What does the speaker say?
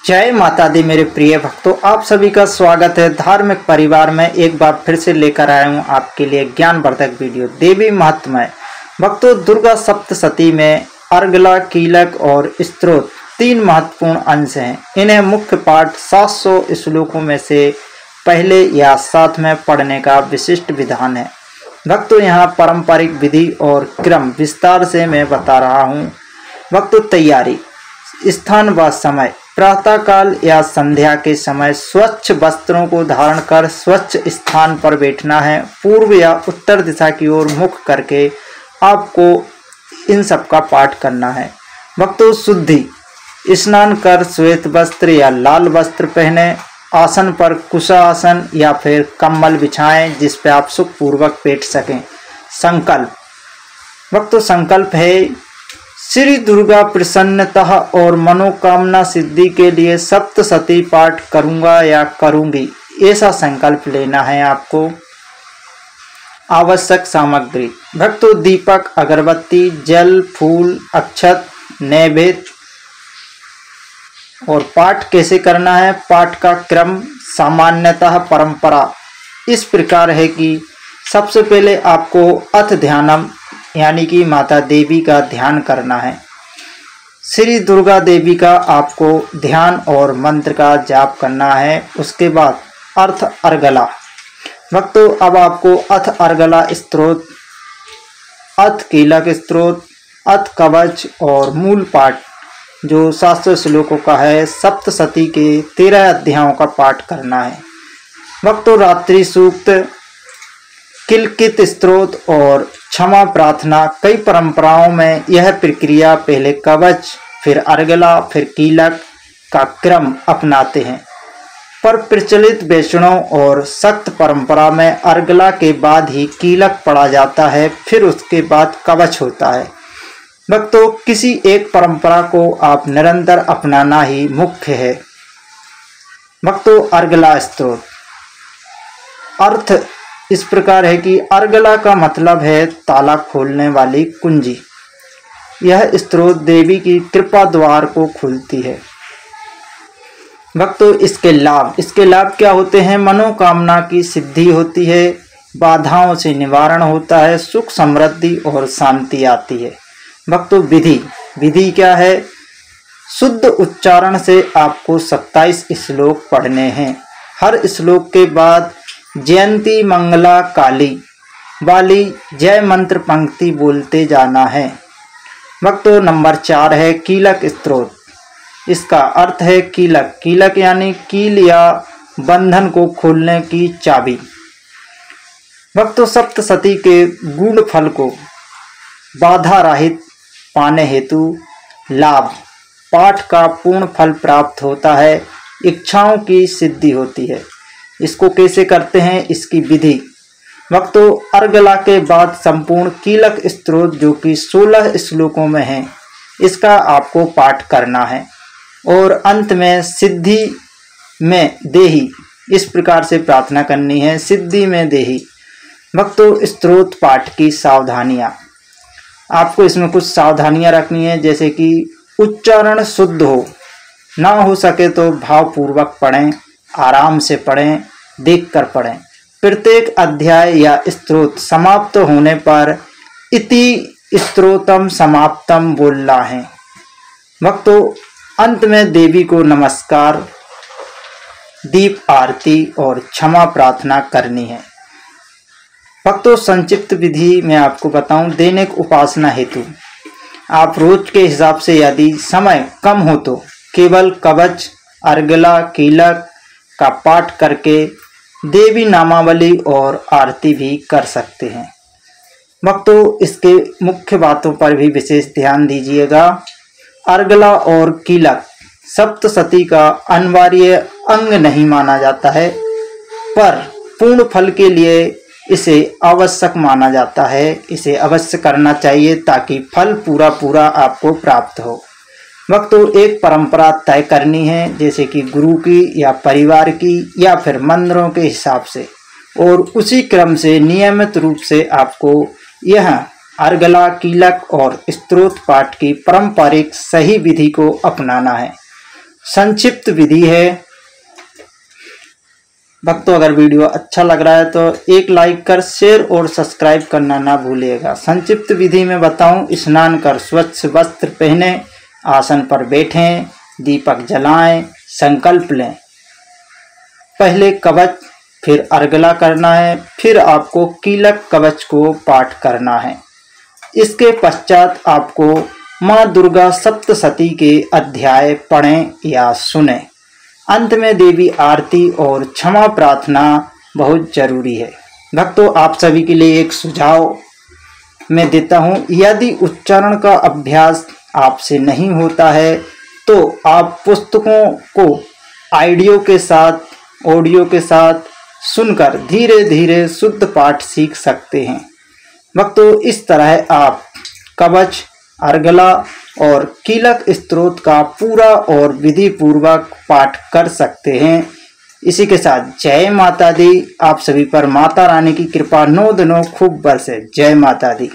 जय माता दी मेरे प्रिय भक्तों, आप सभी का स्वागत है धार्मिक परिवार में। एक बार फिर से लेकर आया हूँ आपके लिए ज्ञानवर्धक वीडियो देवी महात्म्य। भक्तों, दुर्गा सप्तशती में अर्गला, कीलक और स्तोत्र तीन महत्वपूर्ण अंश हैं। इन्हें मुख्य पाठ 700 श्लोकों में से पहले या साथ में पढ़ने का विशिष्ट विधान है। भक्तों, यहाँ पारंपरिक विधि और क्रम विस्तार से मैं बता रहा हूँ। भक्तों, तैयारी, स्थान व समय, प्रातः काल या संध्या के समय स्वच्छ वस्त्रों को धारण कर स्वच्छ स्थान पर बैठना है। पूर्व या उत्तर दिशा की ओर मुख करके आपको इन सब का पाठ करना है। भक्तों, शुद्धि, स्नान कर श्वेत वस्त्र या लाल वस्त्र पहने, आसन पर कुशासन या फिर कंबल बिछाएं जिस पे आप सुखपूर्वक बैठ सकें। संकल्प, भक्तों संकल्प है श्री दुर्गा प्रसन्नता और मनोकामना सिद्धि के लिए सप्तशती पाठ करूंगा या करूंगी, ऐसा संकल्प लेना है आपको। आवश्यक सामग्री, भक्तों दीपक, अगरबत्ती, जल, फूल, अक्षत, नैवेद्य। और पाठ कैसे करना है? पाठ का क्रम सामान्यतः परंपरा इस प्रकार है कि सबसे पहले आपको अथ ध्यानम यानी कि माता देवी का ध्यान करना है। श्री दुर्गा देवी का आपको ध्यान और मंत्र का जाप करना है। उसके बाद अर्थ अर्गला। भक्तों, अब आपको अथ अर्गला स्तोत्र, अथ कीलक स्तोत्र, अथ कवच और मूल पाठ जो 700 श्लोकों का है, सप्तशती के 13 अध्यायों का पाठ करना है। भक्तों, रात्रि सूक्त, किलकित स्तोत्र और क्षमा प्रार्थना। कई परंपराओं में यह प्रक्रिया पहले कवच, फिर अर्गला, फिर कीलक का क्रम अपनाते हैं, पर प्रचलित वैष्णव और सख्त परंपरा में अर्गला के बाद ही कीलक पढ़ा जाता है, फिर उसके बाद कवच होता है। भक्तों, किसी एक परंपरा को आप निरंतर अपनाना ही मुख्य है। भक्तों, अर्गला स्तोत्र अर्थ इस प्रकार है कि अर्गला का मतलब है ताला खोलने वाली कुंजी। यह स्तोत्र देवी की कृपा द्वार को खुलती है। भक्तों, इसके लाभ क्या होते हैं? मनोकामना की सिद्धि होती है, बाधाओं से निवारण होता है, सुख समृद्धि और शांति आती है। भक्तों, विधि क्या है? शुद्ध उच्चारण से आपको 27 श्लोक पढ़ने हैं। हर श्लोक के बाद जयंती मंगला काली वाली जय मंत्र पंक्ति बोलते जाना है। भक्तों, नंबर 4 है कीलक स्तोत्र। इसका अर्थ है कीलक यानी कील या बंधन को खोलने की चाबी। भक्तों, सप्तशती के गुण फल को बाधा रहित पाने हेतु लाभ, पाठ का पूर्ण फल प्राप्त होता है, इच्छाओं की सिद्धि होती है। इसको कैसे करते हैं? इसकी विधि। भक्तों, अर्गला के बाद संपूर्ण कीलक स्तोत्र जो कि 16 श्लोकों में है, इसका आपको पाठ करना है। और अंत में सिद्धि में देहि, इस प्रकार से प्रार्थना करनी है, सिद्धि में देहि। भक्तों, स्तोत्र पाठ की सावधानियां, आपको इसमें कुछ सावधानियां रखनी है, जैसे कि उच्चारण शुद्ध हो, ना हो सके तो भावपूर्वक पढ़ें, आराम से पढ़ें, देखकर पढ़ें। प्रत्येक अध्याय या स्तोत्र समाप्त होने पर इति स्तोत्रम समाप्तम बोलना है। भक्तों, अंत में देवी को नमस्कार, दीप आरती और क्षमा प्रार्थना करनी है। भक्तों, संक्षिप्त विधि मैं आपको बताऊं। दैनिक उपासना हेतु आप रोज के हिसाब से यदि समय कम हो तो केवल कवच, अर्गला, कीलक का पाठ करके देवी नामावली और आरती भी कर सकते हैं। भक्तों, इसके मुख्य बातों पर भी विशेष ध्यान दीजिएगा। अर्गला और कीलक सप्तशती का अनिवार्य अंग नहीं माना जाता है, पर पूर्ण फल के लिए इसे आवश्यक माना जाता है। इसे अवश्य करना चाहिए ताकि फल पूरा आपको प्राप्त हो। भक्तों, एक परंपरा तय करनी है, जैसे कि गुरु की या परिवार की या फिर मंदिरों के हिसाब से, और उसी क्रम से नियमित रूप से आपको यह अर्गला, कीलक और स्तोत्र पाठ की पारंपरिक सही विधि को अपनाना है। संक्षिप्त विधि है। भक्तों, अगर वीडियो अच्छा लग रहा है तो एक लाइक कर शेयर और सब्सक्राइब करना ना भूलिएगा। संक्षिप्त विधि में बताऊं, स्नान कर स्वच्छ वस्त्र पहने, आसन पर बैठें, दीपक जलाएं, संकल्प लें। पहले कवच, फिर अर्गला करना है, फिर आपको कीलक कवच को पाठ करना है। इसके पश्चात आपको माँ दुर्गा सप्तशती के अध्याय पढ़ें या सुनें। अंत में देवी आरती और क्षमा प्रार्थना बहुत जरूरी है। भक्तों, आप सभी के लिए एक सुझाव मैं देता हूँ, यदि उच्चारण का अभ्यास आपसे नहीं होता है तो आप पुस्तकों को ऑडियो के साथ सुनकर धीरे धीरे शुद्ध पाठ सीख सकते हैं। भक्तों, इस तरह आप कवच, अर्गला और कीलक स्तोत्र का पूरा और विधि पूर्वक पाठ कर सकते हैं। इसी के साथ जय माता दी। आप सभी पर माता रानी की कृपा 9 दिनों खूब बरसे। जय माता दी।